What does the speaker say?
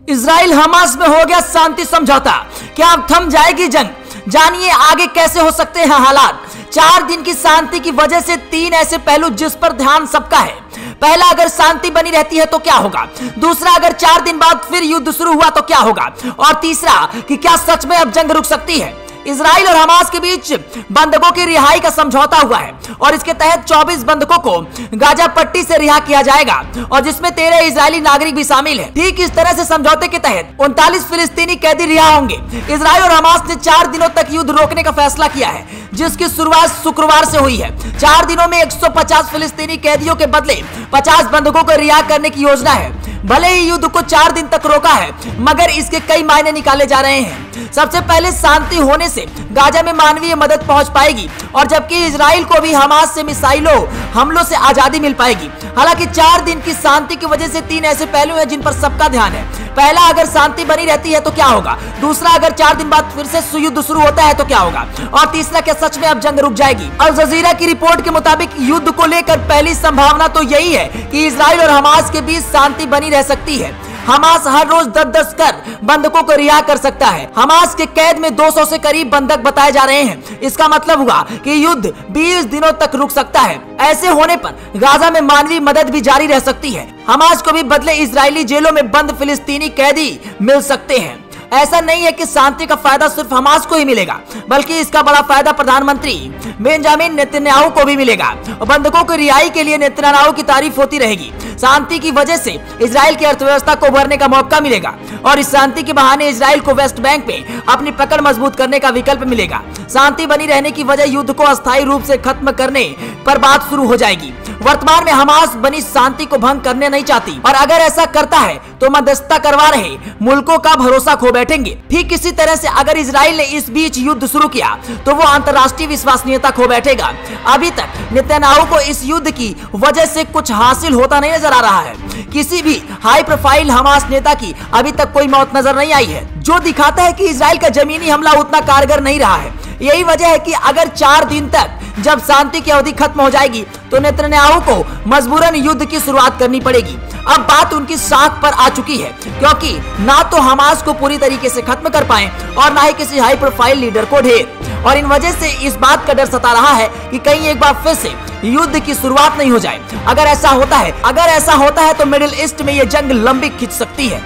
Israel Hamas में हो गया शांति समझौता। क्या अब थम जाएगी जंग? जानिए आगे कैसे हो सकते हैं हालात। 4 दिन की शांति की वजह से 3 ऐसे पहलू जिस पर ध्यान सबका है। पहला, अगर शांति बनी रहती है तो क्या होगा। दूसरा, अगर 4 दिन बाद फिर युद्ध शुरू हुआ तो क्या होगा। और तीसरा, कि क्या सच में अब जंग रुक सकती है। इजराइल और हमास के बीच बंधकों की रिहाई का समझौता हुआ है और इसके तहत 24 बंधकों को गाजा पट्टी से रिहा किया जाएगा और जिसमें 13 इजरायली नागरिक भी शामिल हैं। ठीक इस तरह से समझौते के तहत 39 फिलिस्तीनी कैदी रिहा होंगे। इजराइल और हमास ने 4 दिनों तक युद्ध रोकने का फैसला किया है, जिसकी शुरुआत शुक्रवार से हुई है। 4 दिनों में 150 फिलिस्तीनी कैदियों के बदले 50 बंधकों को रिहा करने की योजना है। भले ही युद्ध को 4 दिन तक रोका है, मगर इसके कई मायने निकाले जा रहे हैं। सबसे पहले, शांति होने से गाजा में मानवीय मदद पहुंच पाएगी और जबकि इजराइल को भी हमास से मिसाइलों हमलों से आजादी मिल पाएगी। हालांकि 4 दिन की शांति की वजह से 3 ऐसे पहलू हैं जिन पर सबका ध्यान है। पहला, अगर शांति बनी रहती है तो क्या होगा। दूसरा, अगर 4 दिन बाद फिर से युद्ध शुरू होता है तो क्या होगा। और तीसरा, क्या सच में अब जंग रुक जाएगी। अल जजीरा की रिपोर्ट के मुताबिक युद्ध को लेकर पहली संभावना तो यही है कि इजराइल और हमास के बीच शांति बनी रह सकती है। हमास हर रोज 10-10 कर बंधकों को रिहा कर सकता है। हमास के कैद में 200 से करीब बंधक बताए जा रहे हैं। इसका मतलब हुआ कि युद्ध 20 दिनों तक रुक सकता है। ऐसे होने पर गाजा में मानवीय मदद भी जारी रह सकती है। हमास को भी बदले इजरायली जेलों में बंद फिलिस्तीनी कैदी मिल सकते हैं। ऐसा नहीं है कि शांति का फायदा सिर्फ हमास को ही मिलेगा, बल्कि इसका बड़ा फायदा प्रधानमंत्री बेंजामिन नेतन्याहू को भी मिलेगा। बंधकों की रिहाई के लिए नेतन्याहू की तारीफ होती रहेगी। शांति की वजह से इजराइल की अर्थव्यवस्था को उभरने का मौका मिलेगा और इस शांति के बहाने इजराइल को वेस्ट बैंक पे अपनी पकड़ मजबूत करने का विकल्प मिलेगा। शांति बनी रहने की वजह युद्ध को अस्थायी रूप से खत्म करने पर बात शुरू हो जाएगी। वर्तमान में हमास बनी शांति को भंग करने नहीं चाहती और अगर ऐसा करता है तो मध्यस्थता करवा रहे मुल्कों का भरोसा खो बैठेंगे। ठीक इसी तरह से अगर इजराइल ने इस बीच युद्ध शुरू किया तो वो अंतर्राष्ट्रीय विश्वसनीयता खो बैठेगा। अभी तक नेतन्याहू को इस युद्ध की वजह से कुछ हासिल होता नहीं नजर आ रहा है। किसी भी हाई प्रोफाइल हमास नेता की अभी तक कोई मौत नजर नहीं आई है, जो दिखाता है कि इजराइल का जमीनी हमला उतना कारगर नहीं रहा है। यही वजह है कि अगर 4 दिन तक जब शांति की अवधि खत्म हो जाएगी तो नेतन्याहू को मजबूरन युद्ध की शुरुआत करनी पड़ेगी। अब बात उनकी साख पर आ चुकी है, क्योंकि ना तो हमास को पूरी तरीके से खत्म कर पाए और ना ही किसी हाई प्रोफाइल लीडर को ढेर। और इन वजह से इस बात का डर सता रहा है कि कहीं एक बार फिर से युद्ध की शुरुआत नहीं हो जाए। अगर ऐसा होता है तो मिडिल ईस्ट में ये जंग लंबी खिंच सकती है।